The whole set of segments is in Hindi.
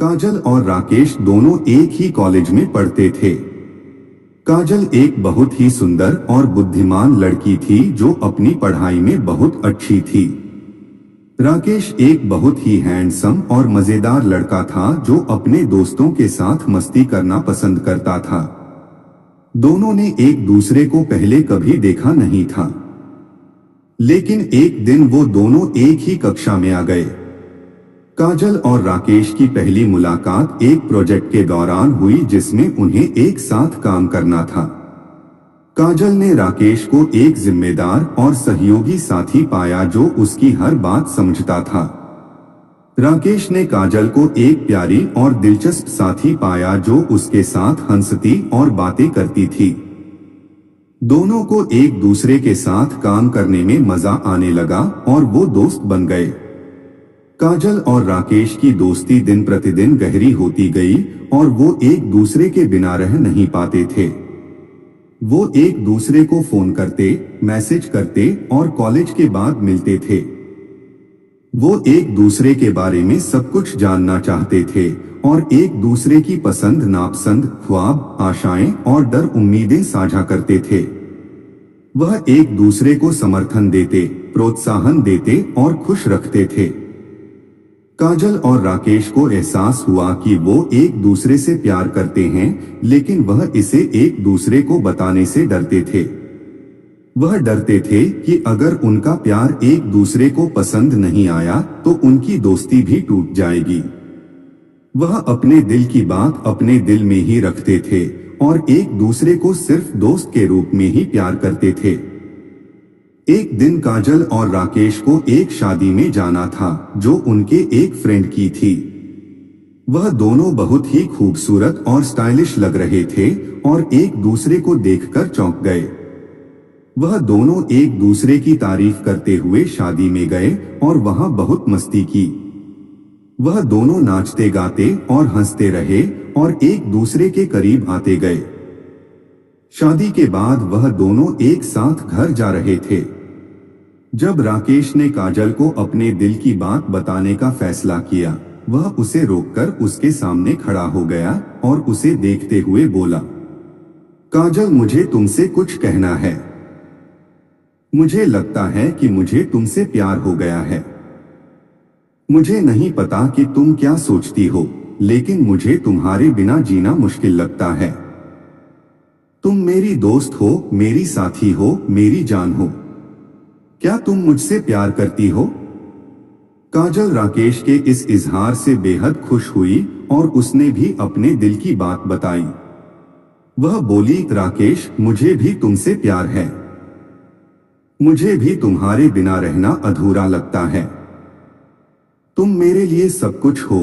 काजल और राकेश दोनों एक ही कॉलेज में पढ़ते थे। काजल एक बहुत ही सुंदर और बुद्धिमान लड़की थी जो अपनी पढ़ाई में बहुत अच्छी थी। राकेश एक बहुत ही हैंडसम और मजेदार लड़का था जो अपने दोस्तों के साथ मस्ती करना पसंद करता था। दोनों ने एक दूसरे को पहले कभी देखा नहीं था, लेकिन एक दिन वो दोनों एक ही कक्षा में आ गए। काजल और राकेश की पहली मुलाकात एक प्रोजेक्ट के दौरान हुई जिसमें उन्हें एक साथ काम करना था। काजल ने राकेश को एक जिम्मेदार और सहयोगी साथी पाया जो उसकी हर बात समझता था। राकेश ने काजल को एक प्यारी और दिलचस्प साथी पाया जो उसके साथ हंसती और बातें करती थी। दोनों को एक दूसरे के साथ काम करने में मजा आने लगा और वो दोस्त बन गए। काजल और राकेश की दोस्ती दिन प्रतिदिन गहरी होती गई और वो एक दूसरे के बिना रह नहीं पाते थे। वो एक दूसरे को फोन करते, मैसेज करते और कॉलेज के बाद मिलते थे। वो एक दूसरे के बारे में सब कुछ जानना चाहते थे और एक दूसरे की पसंद नापसंद, ख्वाब, आशाएं और डर उम्मीदें साझा करते थे। वह एक दूसरे को समर्थन देते, प्रोत्साहन देते और खुश रखते थे। काजल और राकेश को एहसास हुआ कि वो एक दूसरे से प्यार करते हैं, लेकिन वह इसे एक दूसरे को बताने से डरते थे। वह डरते थे कि अगर उनका प्यार एक दूसरे को पसंद नहीं आया तो उनकी दोस्ती भी टूट जाएगी। वह अपने दिल की बात अपने दिल में ही रखते थे और एक दूसरे को सिर्फ दोस्त के रूप में ही प्यार करते थे। एक दिन काजल और राकेश को एक शादी में जाना था जो उनके एक फ्रेंड की थी। वह दोनों बहुत ही खूबसूरत और स्टाइलिश लग रहे थे और एक दूसरे को देखकर चौंक गए। वह दोनों एक दूसरे की तारीफ करते हुए शादी में गए और वहां बहुत मस्ती की। वह दोनों नाचते गाते और हंसते रहे और एक दूसरे के करीब आते गए। शादी के बाद वह दोनों एक साथ घर जा रहे थे। जब राकेश ने काजल को अपने दिल की बात बताने का फैसला किया, वह उसे रोककर उसके सामने खड़ा हो गया और उसे देखते हुए बोला, काजल, मुझे तुमसे कुछ कहना है। मुझे लगता है कि मुझे तुमसे प्यार हो गया है। मुझे नहीं पता कि तुम क्या सोचती हो, लेकिन मुझे तुम्हारे बिना जीना मुश्किल लगता है। तुम मेरी दोस्त हो, मेरी साथी हो, मेरी जान हो। क्या तुम मुझसे प्यार करती हो? काजल राकेश के इस इजहार से बेहद खुश हुई और उसने भी अपने दिल की बात बताई। वह बोली, राकेश, मुझे भी तुमसे प्यार है। मुझे भी तुम्हारे बिना रहना अधूरा लगता है। तुम मेरे लिए सब कुछ हो।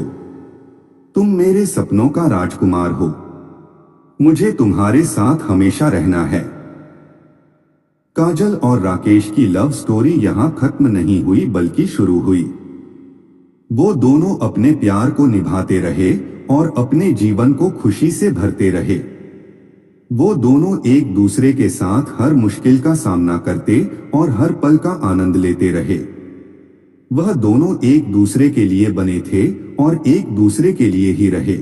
तुम मेरे सपनों का राजकुमार हो। मुझे तुम्हारे साथ हमेशा रहना है। काजल और राकेश की लव स्टोरी यहाँ खत्म नहीं हुई बल्कि शुरू हुई। वो दोनों अपने प्यार को निभाते रहे और अपने जीवन को खुशी से भरते रहे। वो दोनों एक दूसरे के साथ हर मुश्किल का सामना करते और हर पल का आनंद लेते रहे। वह दोनों एक दूसरे के लिए बने थे और एक दूसरे के लिए ही रहे।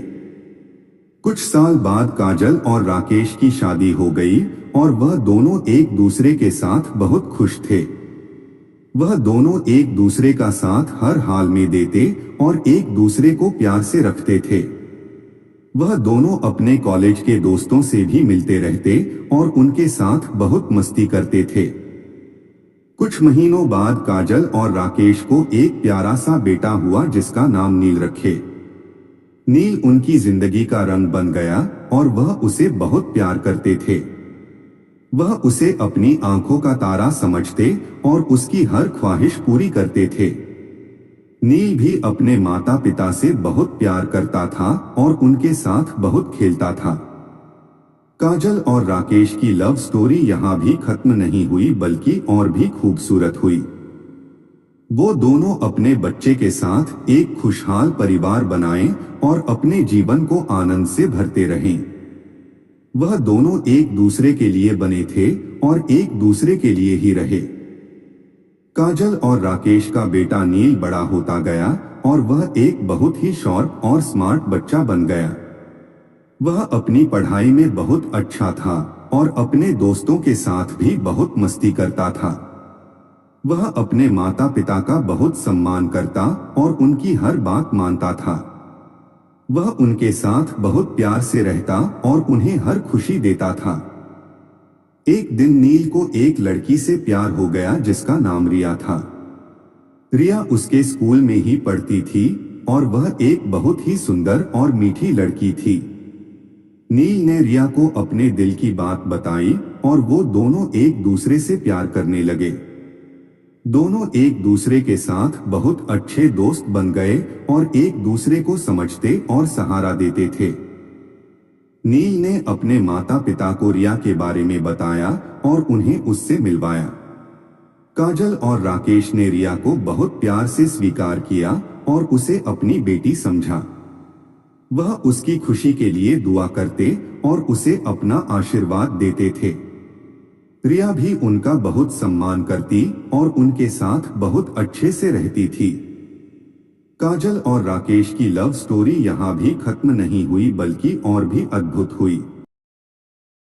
कुछ साल बाद काजल और राकेश की शादी हो गई और वह दोनों एक दूसरे के साथ बहुत खुश थे। वह दोनों एक दूसरे का साथ हर हाल में देते और एक दूसरे को प्यार से रखते थे। वह दोनों अपने कॉलेज के दोस्तों से भी मिलते रहते और उनके साथ बहुत मस्ती करते थे। कुछ महीनों बाद काजल और राकेश को एक प्यारा सा बेटा हुआ जिसका नाम नील रखे। नील उनकी जिंदगी का रंग बन गया और वह उसे बहुत प्यार करते थे। वह उसे अपनी आंखों का तारा समझते और उसकी हर ख्वाहिश पूरी करते थे। नील भी अपने माता पिता से बहुत प्यार करता था और उनके साथ बहुत खेलता था। काजल और राकेश की लव स्टोरी यहाँ भी खत्म नहीं हुई बल्कि और भी खूबसूरत हुई। वो दोनों अपने बच्चे के साथ एक खुशहाल परिवार बनाएं और अपने जीवन को आनंद से भरते रहें। वह दोनों एक दूसरे के लिए बने थे और एक दूसरे के लिए ही रहे। काजल और राकेश का बेटा नील बड़ा होता गया और वह एक बहुत ही शार्प और स्मार्ट बच्चा बन गया। वह अपनी पढ़ाई में बहुत अच्छा था और अपने दोस्तों के साथ भी बहुत मस्ती करता था। वह अपने माता पिता का बहुत सम्मान करता और उनकी हर बात मानता था। वह उनके साथ बहुत प्यार से रहता और उन्हें हर खुशी देता था। एक दिन नील को एक लड़की से प्यार हो गया जिसका नाम रिया था। रिया उसके स्कूल में ही पढ़ती थी और वह एक बहुत ही सुंदर और मीठी लड़की थी। नील ने रिया को अपने दिल की बात बताई और वो दोनों एक दूसरे से प्यार करने लगे। दोनों एक दूसरे के साथ बहुत अच्छे दोस्त बन गए और एक दूसरे को समझते और सहारा देते थे। नील ने अपने माता पिता को रिया के बारे में बताया और उन्हें उससे मिलवाया। काजल और राकेश ने रिया को बहुत प्यार से स्वीकार किया और उसे अपनी बेटी समझा। वह उसकी खुशी के लिए दुआ करते और उसे अपना आशीर्वाद देते थे। रिया भी उनका बहुत सम्मान करती और उनके साथ बहुत अच्छे से रहती थी। काजल और राकेश की लव स्टोरी यहाँ भी खत्म नहीं हुई बल्कि और भी अद्भुत हुई।